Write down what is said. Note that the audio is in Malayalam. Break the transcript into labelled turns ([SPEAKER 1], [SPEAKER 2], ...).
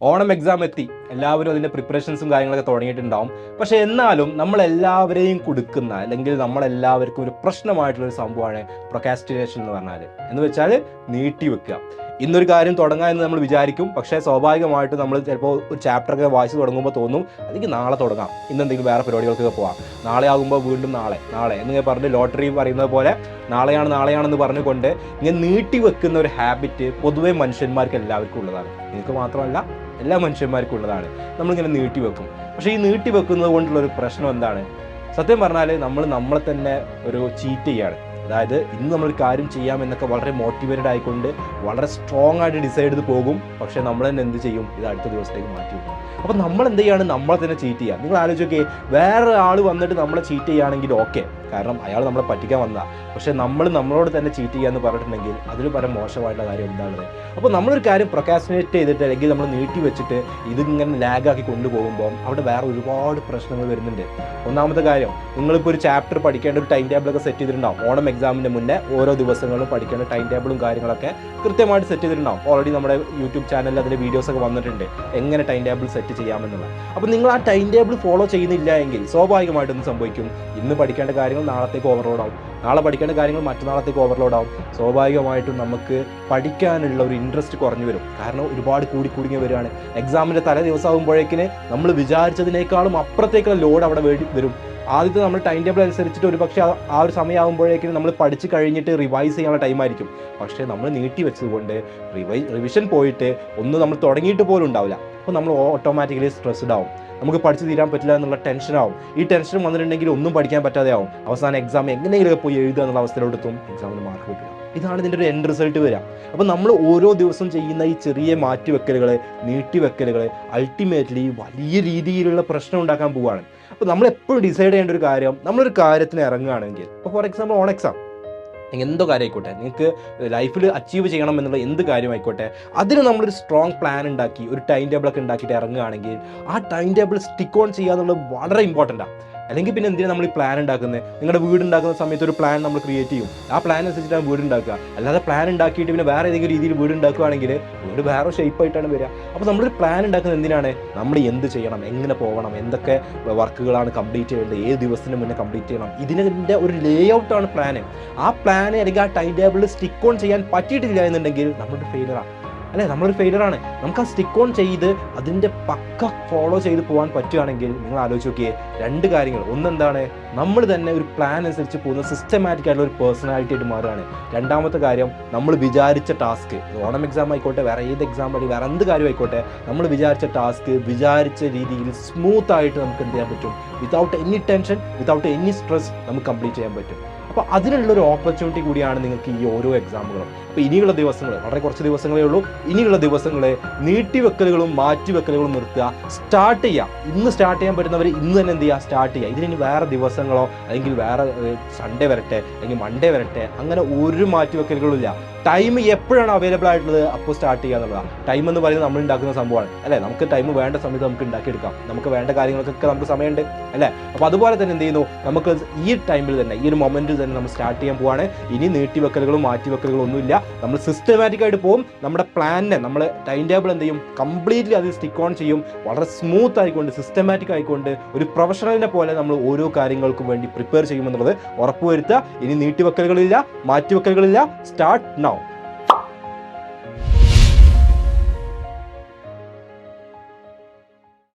[SPEAKER 1] ഓണം എക്സാം എത്തി, എല്ലാവരും അതിൻ്റെ പ്രിപ്പറേഷൻസും കാര്യങ്ങളൊക്കെ തുടങ്ങിയിട്ടുണ്ടാവും. പക്ഷേ എന്നാലും നമ്മളെല്ലാവരെയും കൊടുക്കുന്ന അല്ലെങ്കിൽ നമ്മളെല്ലാവർക്കും ഒരു പ്രശ്നമായിട്ടുള്ളൊരു സംഭവമാണ് പ്രൊക്കാസ്റ്റിനേഷൻ എന്ന് പറഞ്ഞാൽ. എന്ന് വെച്ചാൽ നീട്ടി വെക്കുക. ഇന്നൊരു കാര്യം തുടങ്ങാം എന്ന് നമ്മൾ വിചാരിക്കും, പക്ഷേ സ്വാഭാവികമായിട്ട് നമ്മൾ ചിലപ്പോൾ ഒരു ചാപ്റ്ററൊക്കെ വായിച്ച് തുടങ്ങുമ്പോൾ തോന്നും അല്ലെങ്കിൽ നാളെ തുടങ്ങാം, ഇന്നെന്തെങ്കിലും വേറെ പരിപാടികൾക്കൊക്കെ പോകാം, നാളെ ആകുമ്പോൾ വീണ്ടും നാളെ എന്നിങ്ങനെ പറഞ്ഞ് ലോട്ടറി പറയുന്നത് പോലെ നാളെയാണെന്ന് പറഞ്ഞുകൊണ്ട് ഇങ്ങനെ നീട്ടി വെക്കുന്ന ഒരു ഹാബിറ്റ് പൊതുവേ മനുഷ്യന്മാർക്ക് എല്ലാവർക്കും ഉള്ളതാണ്. നിങ്ങൾക്ക് മാത്രമല്ല, എല്ലാ മനുഷ്യന്മാർക്കും ഉള്ളതാണ്. നമ്മളിങ്ങനെ നീട്ടി വെക്കും. പക്ഷേ ഈ നീട്ടി വെക്കുന്നത് കൊണ്ടുള്ളൊരു പ്രശ്നം എന്താണ്? സത്യം പറഞ്ഞാൽ നമ്മളെ തന്നെ ഒരു ചീറ്റ് ചെയ്യാണ്. അതായത് ഇന്ന് നമ്മളൊരു കാര്യം ചെയ്യാം എന്നൊക്കെ വളരെ മോട്ടിവേറ്റഡ് ആയിക്കൊണ്ട് വളരെ സ്ട്രോങ് ആയിട്ട് ഡിസൈഡ് ചെയ്ത് പോകും. പക്ഷേ നമ്മൾ തന്നെ എന്ത് ചെയ്യും? ഇത് അടുത്ത ദിവസത്തേക്ക് മാറ്റി വെക്കും. അപ്പോൾ നമ്മൾ എന്ത് ചെയ്യാണ്? നമ്മളെ തന്നെ ചീറ്റ് ചെയ്യുക. നിങ്ങൾ ആലോചിച്ചൊക്കെ, വേറെ ആൾ വന്നിട്ട് നമ്മളെ ചീറ്റ് ചെയ്യുകയാണെങ്കിൽ ഓക്കെ, കാരണം അയാൾ നമ്മളെ പറ്റിക്കാൻ വന്നതാണ്. പക്ഷേ നമ്മളോട് തന്നെ ചീറ്റ് ചെയ്യുക എന്ന് പറഞ്ഞിട്ടുണ്ടെങ്കിൽ അതിൽ പരം മോശമായിട്ടുള്ള കാര്യം എന്താണത്? അപ്പോൾ നമ്മളൊരു കാര്യം പ്രൊക്കാസ്റ്റിനേറ്റ് ചെയ്തിട്ട് അല്ലെങ്കിൽ നമ്മൾ നീട്ടി വെച്ചിട്ട് ഇതിങ്ങനെ ലാഗാക്കി കൊണ്ടുപോകുമ്പോൾ അവിടെ വേറെ ഒരുപാട് പ്രശ്നങ്ങൾ വരുന്നുണ്ട്. ഒന്നാമത്തെ കാര്യം, നിങ്ങളിപ്പോൾ ഒരു ചാപ്റ്റർ പഠിക്കേണ്ട ഒരു ടൈം ടേബിളൊക്കെ സെറ്റ് ചെയ്തിട്ടുണ്ടാവും. ഓണം എക്സാമിൻ്റെ മുന്നേ ഓരോ ദിവസങ്ങളും പഠിക്കേണ്ട ടൈം ടേബിളും കാര്യങ്ങളൊക്കെ കൃത്യമായിട്ട് സെറ്റ് ചെയ്തിട്ടുണ്ടാവും. ഓൾറെഡി നമ്മുടെ യൂട്യൂബ് ചാനലിൽ അതിൻ്റെ വീഡിയോസൊക്കെ വന്നിട്ടുണ്ട്, എങ്ങനെ ടൈം ടേബിൾ സെറ്റ് ചെയ്യാമെന്നുള്ളത്. അപ്പോൾ നിങ്ങൾ ആ ടൈം ടേബിൾ ഫോളോ ചെയ്യുന്നില്ല എങ്കിൽ സ്വാഭാവികമായിട്ടും എന്ത് സംഭവിക്കും? ഇന്ന് പഠിക്കേണ്ട കാര്യങ്ങൾ നാളത്തേക്ക് ഓവർലോഡ് ആവും, നാളെ പഠിക്കേണ്ട കാര്യങ്ങൾ മറ്റന്നാളത്തേക്ക് ഓവർലോഡ് ആവും. സ്വാഭാവികമായിട്ടും നമുക്ക് പഠിക്കാനുള്ള ഒരു ഇൻട്രസ്റ്റ് കുറഞ്ഞു വരും. കാരണം ഒരുപാട് കൂടിക്കൂടി വരികയാണ്. എക്സാമിൻ്റെ തലേ ദിവസം ആകുമ്പോഴേക്കിന് നമ്മൾ വിചാരിച്ചതിനേക്കാളും അപ്പുറത്തേക്കുള്ള ലോഡ് അവിടെ വരും. ആദ്യത്തെ നമ്മൾ ടൈം ടേബിൾ അനുസരിച്ചിട്ട് ഒരു പക്ഷേ ആ ഒരു സമയമാകുമ്പോഴേക്കും നമ്മൾ പഠിച്ച് കഴിഞ്ഞിട്ട് റിവൈസ് ചെയ്യാനുള്ള ടൈമായിരിക്കും. പക്ഷേ നമ്മൾ നീട്ടി വെച്ചതുകൊണ്ട് റിവിഷൻ പോയിട്ട് ഒന്നും നമ്മൾ തുടങ്ങിയിട്ട് പോലും ഉണ്ടാവില്ല. അപ്പോൾ നമ്മൾ ഓട്ടോമാറ്റിക്കലി സ്ട്രെസ്ഡ് ആവും. നമുക്ക് പഠിച്ച് തീരാൻ പറ്റില്ല എന്നുള്ള ടെൻഷനാവും. ഈ ടെൻഷൻ വന്നിട്ടുണ്ടെങ്കിൽ ഒന്നും പഠിക്കാൻ പറ്റാതെ ആവും. അവസാനം എക്സാം എങ്ങനെയെങ്കിലും പോയി എഴുതുക എന്നുള്ള അവസ്ഥയിലോട്ടെത്തും, എക്സാമിന് മാർക്ക് കിട്ടുക. ഇതാണ് ഇതിൻ്റെ ഒരു എൻഡ് റിസൾട്ട് വരിക. അപ്പോൾ നമ്മൾ ഓരോ ദിവസം ചെയ്യുന്ന ഈ ചെറിയ മാറ്റിവെക്കലുകൾ, നീട്ടിവെക്കലുകൾ അൾട്ടിമേറ്റ്ലി വലിയ രീതിയിലുള്ള പ്രശ്നം ഉണ്ടാക്കാൻ പോവുകയാണ്. അപ്പോൾ നമ്മൾ എപ്പോഴും ഡിസൈഡ് ചെയ്യേണ്ട ഒരു കാര്യം, നമ്മളൊരു കാര്യത്തിന് ഇറങ്ങുകയാണെങ്കിൽ, ഇപ്പോൾ ഫോർ എക്സാമ്പിൾ ഓൺ എക്സാം, എന്ത് കാര്യമായിക്കോട്ടെ, നിങ്ങൾക്ക് ലൈഫിൽ അച്ചീവ് ചെയ്യണം എന്നുള്ള എന്ത് കാര്യമായിക്കോട്ടെ, അതിന് നമ്മളൊരു സ്ട്രോങ് പ്ലാൻ ഉണ്ടാക്കി ഒരു ടൈം ടേബിളൊക്കെ ഉണ്ടാക്കിയിട്ട് ഇറങ്ങുകയാണെങ്കിൽ ആ ടൈം ടേബിൾ സ്റ്റിക്ക് ഓൺ ചെയ്യുക എന്നുള്ളത് വളരെ ഇമ്പോർട്ടൻ്റാണ്. അല്ലെങ്കിൽ പിന്നെ എന്തിനാണ് നമ്മൾ ഈ പ്ലാൻ ഉണ്ടാക്കുന്നത്? നിങ്ങളുടെ വീട് ഉണ്ടാക്കുന്ന സമയത്ത് ഒരു പ്ലാൻ നമ്മൾ ക്രിയേറ്റ് ചെയ്യും, ആ പ്ലാൻ അനുസരിച്ചിട്ടാണ് വീട് ഉണ്ടാക്കുക. അല്ലാതെ പ്ലാൻ ഉണ്ടാക്കിയിട്ട് പിന്നെ വേറെ ഏതെങ്കിലും രീതിയിൽ വീട് ഉണ്ടാക്കുകയാണെങ്കിൽ വീട് വേറെ ഷേപ്പായിട്ടാണ് വരിക. അപ്പോൾ നമ്മളൊരു പ്ലാൻ ഉണ്ടാക്കുന്നത് എന്തിനാണ്? നമ്മൾ എന്ത് ചെയ്യണം, എങ്ങനെ പോകണം, എന്തൊക്കെ വർക്കുകളാണ് കംപ്ലീറ്റ് ചെയ്യേണ്ടത്, ഏത് ദിവസത്തിന് മുന്നേ കംപ്ലീറ്റ് ചെയ്യണം, ഇതിൻ്റെ ഒരു ലേ ഔട്ടാണ് പ്ലാന്. ആ പ്ലാന് അല്ലെങ്കിൽ ആ ടൈം ടേബിളിൽ സ്റ്റിക്ക് ഓൺ ചെയ്യാൻ പറ്റിയിട്ടില്ല എന്നുണ്ടെങ്കിൽ നമ്മളൊരു ഫെയിലറാണ്. അല്ലേ, നമ്മളൊരു ഫെയിലറാണ്. നമുക്ക് ആ സ്റ്റിക്ക് ഓൺ ചെയ്ത് അതിൻ്റെ പക്ക ഫോളോ ചെയ്ത് പോകാൻ പറ്റുകയാണെങ്കിൽ നിങ്ങൾ ആലോചിച്ച് നോക്കിയേ, രണ്ട് കാര്യങ്ങൾ. ഒന്നെന്താണ്? നമ്മൾ തന്നെ ഒരു പ്ലാൻ അനുസരിച്ച് പോകുന്ന സിസ്റ്റമാറ്റിക് ആയിട്ടുള്ള ഒരു പേഴ്സണാലിറ്റി ആയിട്ട് മാറുകയാണ്. രണ്ടാമത്തെ കാര്യം, നമ്മൾ വിചാരിച്ച ടാസ്ക്, ഓണം എക്സാം ആയിക്കോട്ടെ, വേറെ ഏത് എക്സാം അല്ലെങ്കിൽ വേറെ എന്ത് കാര്യം ആയിക്കോട്ടെ, നമ്മൾ വിചാരിച്ച ടാസ്ക് വിചാരിച്ച രീതിയിൽ സ്മൂത്ത് ആയിട്ട് നമുക്ക് എന്ത് ചെയ്യാൻ പറ്റും? Without any tension, without any stress നമുക്ക് കംപ്ലീറ്റ് ചെയ്യാൻ പറ്റും. അപ്പോൾ അതിനുള്ളൊരു ഓപ്പർച്യൂണിറ്റി കൂടിയാണ് നിങ്ങൾക്ക് ഈ ഓരോ എക്സാമുകളും. ഇപ്പോൾ ഇനിയുള്ള ദിവസങ്ങൾ, വളരെ കുറച്ച് ദിവസങ്ങളേ ഉള്ളൂ, ഇനിയുള്ള ദിവസങ്ങളെ നീട്ടിവെക്കലുകളും മാറ്റിവെക്കലുകളും നിർത്തുക, സ്റ്റാർട്ട് ചെയ്യുക. ഇന്ന് സ്റ്റാർട്ട് ചെയ്യാൻ പറ്റുന്നവർ ഇന്ന് തന്നെ എന്ത് ചെയ്യുക? സ്റ്റാർട്ട് ചെയ്യുക. ഇതിന് വേറെ ദിവസങ്ങളോ അല്ലെങ്കിൽ വേറെ സൺഡേ വരട്ടെ അല്ലെങ്കിൽ മൺഡേ വരട്ടെ, അങ്ങനെ ഒരു മാറ്റിവെക്കലുകളും ഇല്ല. ടൈം എപ്പോഴാണ് അവൈലബിൾ ആയിട്ടുള്ളത് അപ്പോൾ സ്റ്റാർട്ട് ചെയ്യുക എന്നുള്ളതാണ്. ടൈം എന്ന് പറയുന്നത് നമ്മൾ ഉണ്ടാക്കുന്ന സംഭവമാണ്, അല്ലേ? നമുക്ക് ടൈം വേണ്ട സമയത്ത് നമുക്ക് ഉണ്ടാക്കിയെടുക്കാം, നമുക്ക് വേണ്ട കാര്യങ്ങൾക്കൊക്കെ നമുക്ക് സമയമുണ്ട്, അല്ലേ? അപ്പോൾ അതുപോലെ തന്നെ എന്ത് ചെയ്യുന്നു, നമുക്ക് ഈ ടൈമിൽ തന്നെ, ഈ ഒരു മൊമെൻറ്റിൽ തന്നെ നമ്മൾ സ്റ്റാർട്ട് ചെയ്യാൻ പോവാണ്. ഇനി നീട്ടിവെക്കലുകളും മാറ്റിവെക്കലുകളും ഒന്നുമില്ല. നമ്മൾ സിസ്റ്റമാറ്റിക് ആയിട്ട് പോകും. നമ്മുടെ പ്ലാനിനെ, നമ്മൾ ടൈം ടേബിൾ എന്ത് ചെയ്യും? കംപ്ലീറ്റ്ലി അതിൽ സ്റ്റിക്ക് ഓൺ ചെയ്യും. വളരെ സ്മൂത്ത് ആയിക്കൊണ്ട്, സിസ്റ്റമാറ്റിക് ആയിക്കൊണ്ട്, ഒരു പ്രൊഫഷണലിനെ പോലെ നമ്മൾ ഓരോ കാര്യങ്ങൾക്കും വേണ്ടി പ്രിപ്പയർ ചെയ്യുമെന്നുള്ളത് ഉറപ്പുവരുത്തുക. ഇനി നീട്ടിവെക്കലുകളില്ല, മാറ്റിവെക്കലുകളില്ല. Start now.